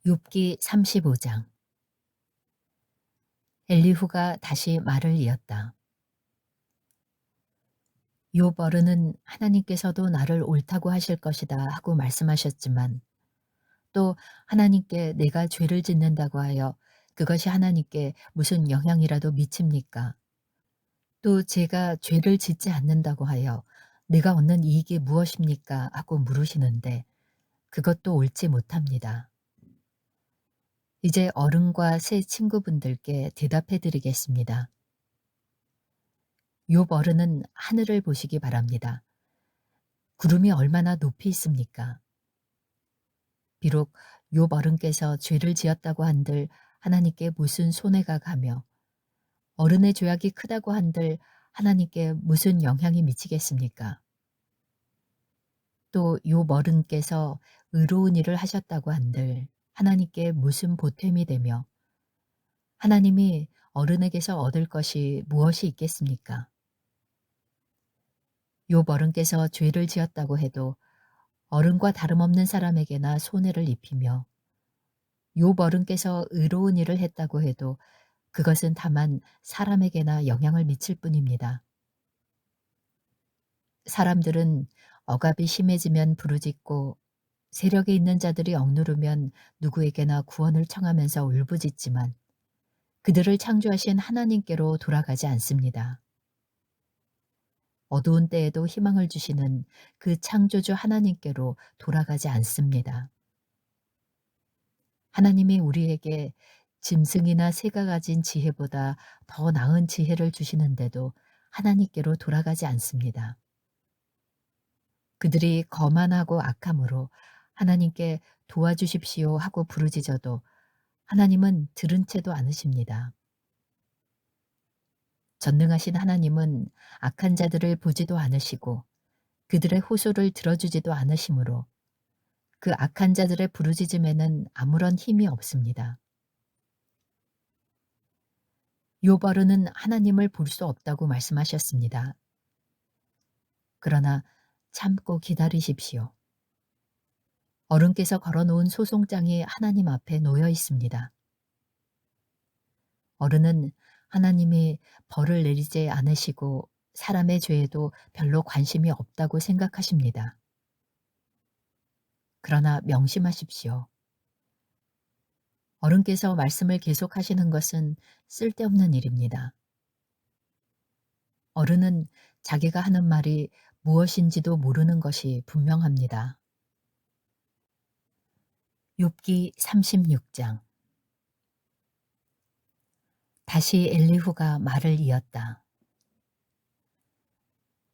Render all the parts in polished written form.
욥기 35장. 엘리후가 다시 말을 이었다. 욥 어른은 하나님께서도 나를 옳다고 하실 것이다 하고 말씀하셨지만, 또 하나님께 내가 죄를 짓는다고 하여 그것이 하나님께 무슨 영향이라도 미칩니까? 또 제가 죄를 짓지 않는다고 하여 내가 얻는 이익이 무엇입니까? 하고 물으시는데, 그것도 옳지 못합니다. 이제 어른과 새 친구분들께 대답해 드리겠습니다. 욥 어른은 하늘을 보시기 바랍니다. 구름이 얼마나 높이 있습니까? 비록 욥 어른께서 죄를 지었다고 한들 하나님께 무슨 손해가 가며, 어른의 죄악이 크다고 한들 하나님께 무슨 영향이 미치겠습니까? 또 욥 어른께서 의로운 일을 하셨다고 한들 하나님께 무슨 보탬이 되며, 하나님이 어른에게서 얻을 것이 무엇이 있겠습니까? 욥 어른께서 죄를 지었다고 해도 어른과 다름없는 사람에게나 손해를 입히며, 욥 어른께서 의로운 일을 했다고 해도 그것은 다만 사람에게나 영향을 미칠 뿐입니다. 사람들은 억압이 심해지면 부르짖고, 세력에 있는 자들이 억누르면 누구에게나 구원을 청하면서 울부짖지만 그들을 창조하신 하나님께로 돌아가지 않습니다. 어두운 때에도 희망을 주시는 그 창조주 하나님께로 돌아가지 않습니다. 하나님이 우리에게 짐승이나 새가 가진 지혜보다 더 나은 지혜를 주시는데도 하나님께로 돌아가지 않습니다. 그들이 거만하고 악함으로 하나님께 도와주십시오 하고 부르짖어도 하나님은 들은 채도 않으십니다. 전능하신 하나님은 악한 자들을 보지도 않으시고 그들의 호소를 들어주지도 않으시므로 그 악한 자들의 부르짖음에는 아무런 힘이 없습니다. 욥 어른은 하나님을 볼 수 없다고 말씀하셨습니다. 그러나 참고 기다리십시오. 어른께서 걸어놓은 소송장이 하나님 앞에 놓여 있습니다. 어른은 하나님이 벌을 내리지 않으시고 사람의 죄에도 별로 관심이 없다고 생각하십니다. 그러나 명심하십시오. 어른께서 말씀을 계속하시는 것은 쓸데없는 일입니다. 어른은 자기가 하는 말이 무엇인지도 모르는 것이 분명합니다. 욥기 36장. 다시 엘리후가 말을 이었다.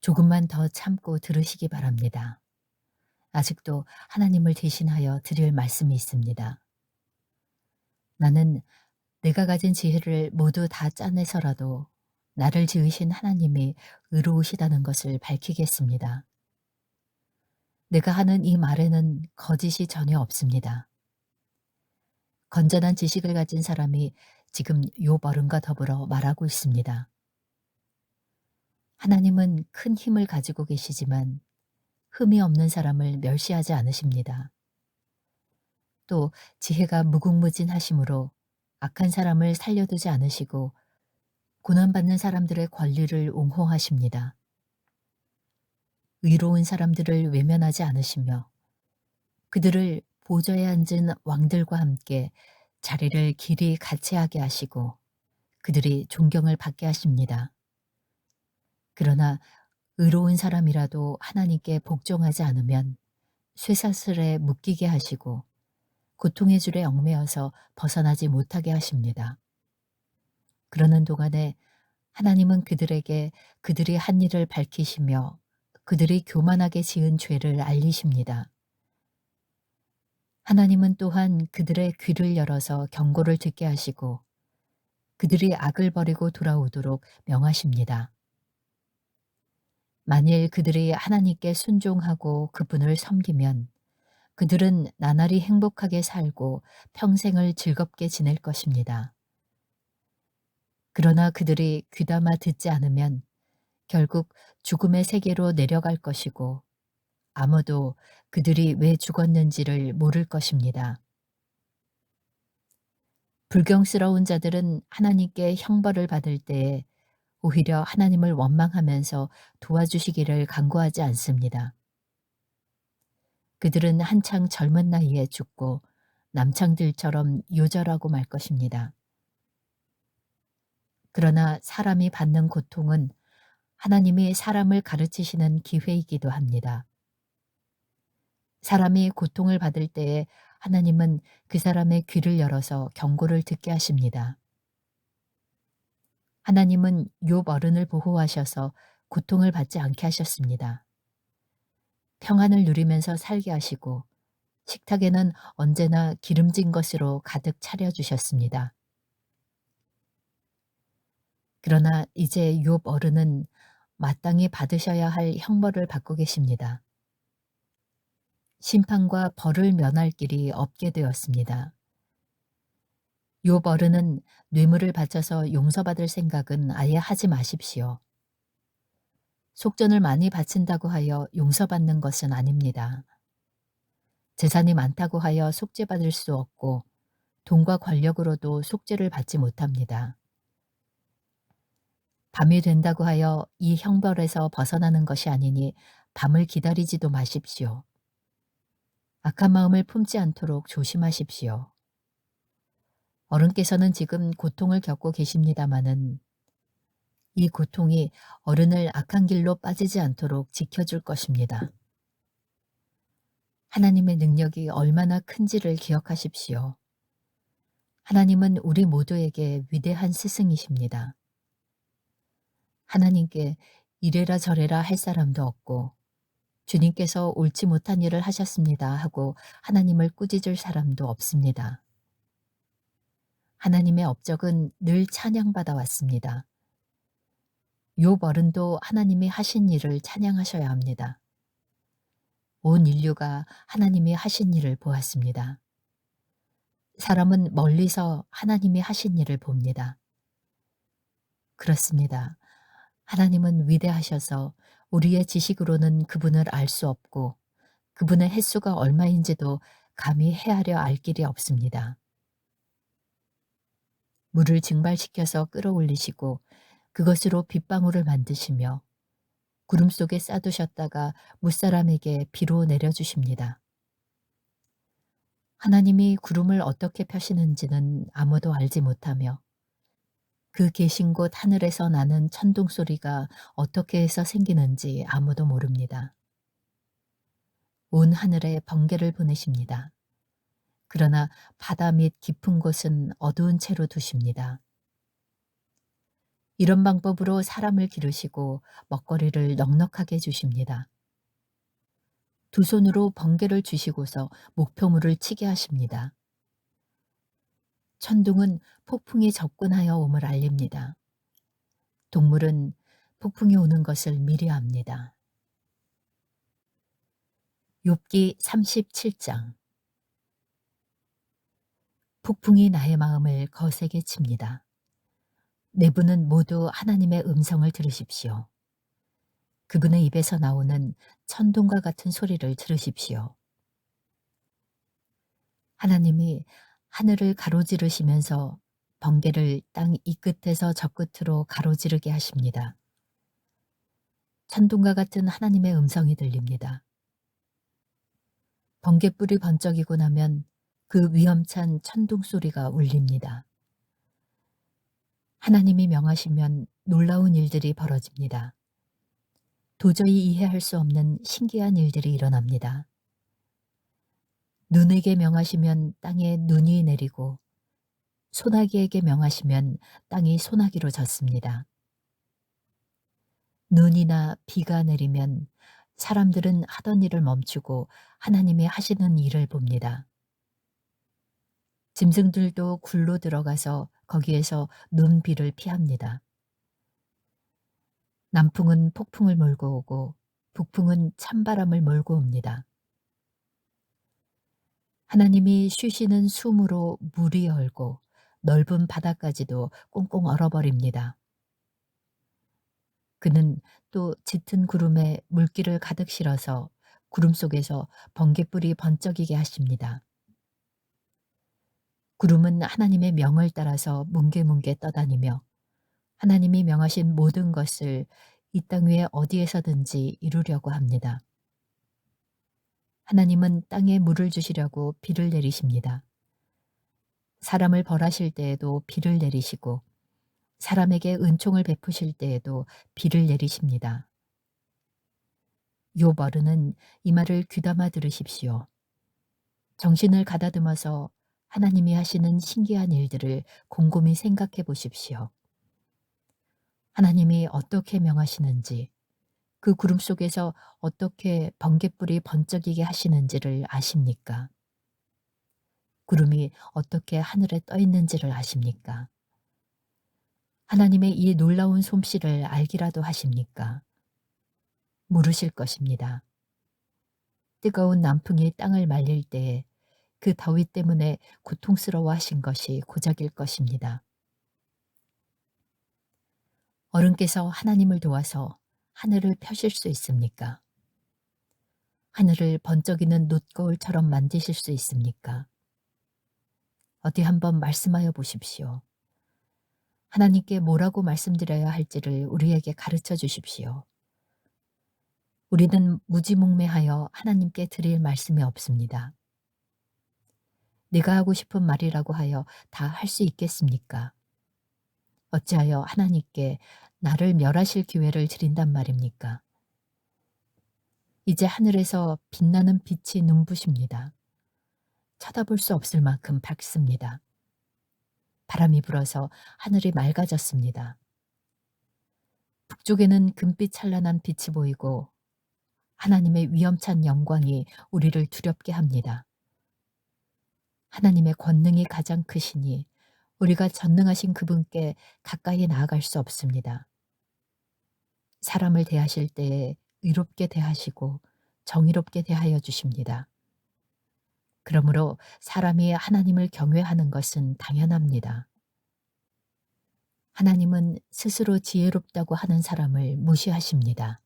조금만 더 참고 들으시기 바랍니다. 아직도 하나님을 대신하여 드릴 말씀이 있습니다. 나는 내가 가진 지혜를 모두 다 짜내서라도 나를 지으신 하나님이 의로우시다는 것을 밝히겠습니다. 내가 하는 이 말에는 거짓이 전혀 없습니다. 건전한 지식을 가진 사람이 지금 욥 어른과 더불어 말하고 있습니다. 하나님은 큰 힘을 가지고 계시지만 흠이 없는 사람을 멸시하지 않으십니다. 또 지혜가 무궁무진하심으로 악한 사람을 살려두지 않으시고 고난받는 사람들의 권리를 옹호하십니다. 의로운 사람들을 외면하지 않으시며 그들을 보좌에 앉은 왕들과 함께 자리를 길이 같이 하게 하시고 그들이 존경을 받게 하십니다. 그러나 의로운 사람이라도 하나님께 복종하지 않으면 쇠사슬에 묶이게 하시고 고통의 줄에 얽매여서 벗어나지 못하게 하십니다. 그러는 동안에 하나님은 그들에게 그들이 한 일을 밝히시며 그들이 교만하게 지은 죄를 알리십니다. 하나님은 또한 그들의 귀를 열어서 경고를 듣게 하시고 그들이 악을 버리고 돌아오도록 명하십니다. 만일 그들이 하나님께 순종하고 그분을 섬기면 그들은 나날이 행복하게 살고 평생을 즐겁게 지낼 것입니다. 그러나 그들이 귀담아 듣지 않으면 결국 죽음의 세계로 내려갈 것이고 아무도 그들이 왜 죽었는지를 모를 것입니다. 불경스러운 자들은 하나님께 형벌을 받을 때에 오히려 하나님을 원망하면서 도와주시기를 간구하지 않습니다. 그들은 한창 젊은 나이에 죽고 남창들처럼 요절하고 말 것입니다. 그러나 사람이 받는 고통은 하나님이 사람을 가르치시는 기회이기도 합니다. 사람이 고통을 받을 때에 하나님은 그 사람의 귀를 열어서 경고를 듣게 하십니다. 하나님은 욥 어른을 보호하셔서 고통을 받지 않게 하셨습니다. 평안을 누리면서 살게 하시고 식탁에는 언제나 기름진 것으로 가득 차려주셨습니다. 그러나 이제 욥 어른은 마땅히 받으셔야 할 형벌을 받고 계십니다. 심판과 벌을 면할 길이 없게 되었습니다. 욥 어른은 뇌물을 바쳐서 용서받을 생각은 아예 하지 마십시오. 속전을 많이 바친다고 하여 용서받는 것은 아닙니다. 재산이 많다고 하여 속죄받을 수 없고 돈과 권력으로도 속죄를 받지 못합니다. 밤이 된다고 하여 이 형벌에서 벗어나는 것이 아니니 밤을 기다리지도 마십시오. 악한 마음을 품지 않도록 조심하십시오. 어른께서는 지금 고통을 겪고 계십니다마는 이 고통이 어른을 악한 길로 빠지지 않도록 지켜줄 것입니다. 하나님의 능력이 얼마나 큰지를 기억하십시오. 하나님은 우리 모두에게 위대한 스승이십니다. 하나님께 이래라 저래라 할 사람도 없고 주님께서 옳지 못한 일을 하셨습니다 하고 하나님을 꾸짖을 사람도 없습니다. 하나님의 업적은 늘 찬양받아 왔습니다. 욥 어른도 하나님이 하신 일을 찬양하셔야 합니다. 온 인류가 하나님이 하신 일을 보았습니다. 사람은 멀리서 하나님이 하신 일을 봅니다. 그렇습니다. 하나님은 위대하셔서 우리의 지식으로는 그분을 알 수 없고 그분의 횟수가 얼마인지도 감히 헤아려 알 길이 없습니다. 물을 증발시켜서 끌어올리시고 그것으로 빗방울을 만드시며 구름 속에 싸두셨다가 무사람에게 비로 내려주십니다. 하나님이 구름을 어떻게 펴시는지는 아무도 알지 못하며 그 계신 곳 하늘에서 나는 천둥 소리가 어떻게 해서 생기는지 아무도 모릅니다. 온 하늘에 번개를 보내십니다. 그러나 바다 및 깊은 곳은 어두운 채로 두십니다. 이런 방법으로 사람을 기르시고 먹거리를 넉넉하게 주십니다. 두 손으로 번개를 쥐시고서 목표물을 치게 하십니다. 천둥은 폭풍이 접근하여 옴을 알립니다. 동물은 폭풍이 오는 것을 미리 압니다. 욥기 37장. 폭풍이 나의 마음을 거세게 칩니다. 내부는 모두 하나님의 음성을 들으십시오. 그분의 입에서 나오는 천둥과 같은 소리를 들으십시오. 하나님이 하늘을 가로지르시면서 번개를 땅 이 끝에서 저 끝으로 가로지르게 하십니다. 천둥과 같은 하나님의 음성이 들립니다. 번개불이 번쩍이고 나면 그 위험찬 천둥 소리가 울립니다. 하나님이 명하시면 놀라운 일들이 벌어집니다. 도저히 이해할 수 없는 신기한 일들이 일어납니다. 눈에게 명하시면 땅에 눈이 내리고 소나기에게 명하시면 땅이 소나기로 젖습니다. 눈이나 비가 내리면 사람들은 하던 일을 멈추고 하나님이 하시는 일을 봅니다. 짐승들도 굴로 들어가서 거기에서 눈비를 피합니다. 남풍은 폭풍을 몰고 오고 북풍은 찬바람을 몰고 옵니다. 하나님이 쉬시는 숨으로 물이 얼고 넓은 바다까지도 꽁꽁 얼어버립니다. 그는 또 짙은 구름에 물기를 가득 실어서 구름 속에서 번갯불이 번쩍이게 하십니다. 구름은 하나님의 명을 따라서 뭉게뭉게 떠다니며 하나님이 명하신 모든 것을 이 땅 위에 어디에서든지 이루려고 합니다. 하나님은 땅에 물을 주시려고 비를 내리십니다. 사람을 벌하실 때에도 비를 내리시고 사람에게 은총을 베푸실 때에도 비를 내리십니다. 욥 어른은 이 말을 귀담아 들으십시오. 정신을 가다듬어서 하나님이 하시는 신기한 일들을 곰곰이 생각해 보십시오. 하나님이 어떻게 명하시는지, 그 구름 속에서 어떻게 번갯불이 번쩍이게 하시는지를 아십니까? 구름이 어떻게 하늘에 떠 있는지를 아십니까? 하나님의 이 놀라운 솜씨를 알기라도 하십니까? 물으실 것입니다. 뜨거운 남풍이 땅을 말릴 때에 그 더위 때문에 고통스러워 하신 것이 고작일 것입니다. 어른께서 하나님을 도와서 하늘을 펴실 수 있습니까? 하늘을 번쩍이는 놋거울처럼 만드실 수 있습니까? 어디 한번 말씀하여 보십시오. 하나님께 뭐라고 말씀드려야 할지를 우리에게 가르쳐 주십시오. 우리는 무지몽매하여 하나님께 드릴 말씀이 없습니다. 내가 하고 싶은 말이라고 하여 다 할 수 있겠습니까? 어찌하여 하나님께 나를 멸하실 기회를 드린단 말입니까? 이제 하늘에서 빛나는 빛이 눈부십니다. 쳐다볼 수 없을 만큼 밝습니다. 바람이 불어서 하늘이 맑아졌습니다. 북쪽에는 금빛 찬란한 빛이 보이고 하나님의 위엄찬 영광이 우리를 두렵게 합니다. 하나님의 권능이 가장 크시니 우리가 전능하신 그분께 가까이 나아갈 수 없습니다. 사람을 대하실 때에 의롭게 대하시고 정의롭게 대하여 주십니다. 그러므로 사람이 하나님을 경외하는 것은 당연합니다. 하나님은 스스로 지혜롭다고 하는 사람을 무시하십니다.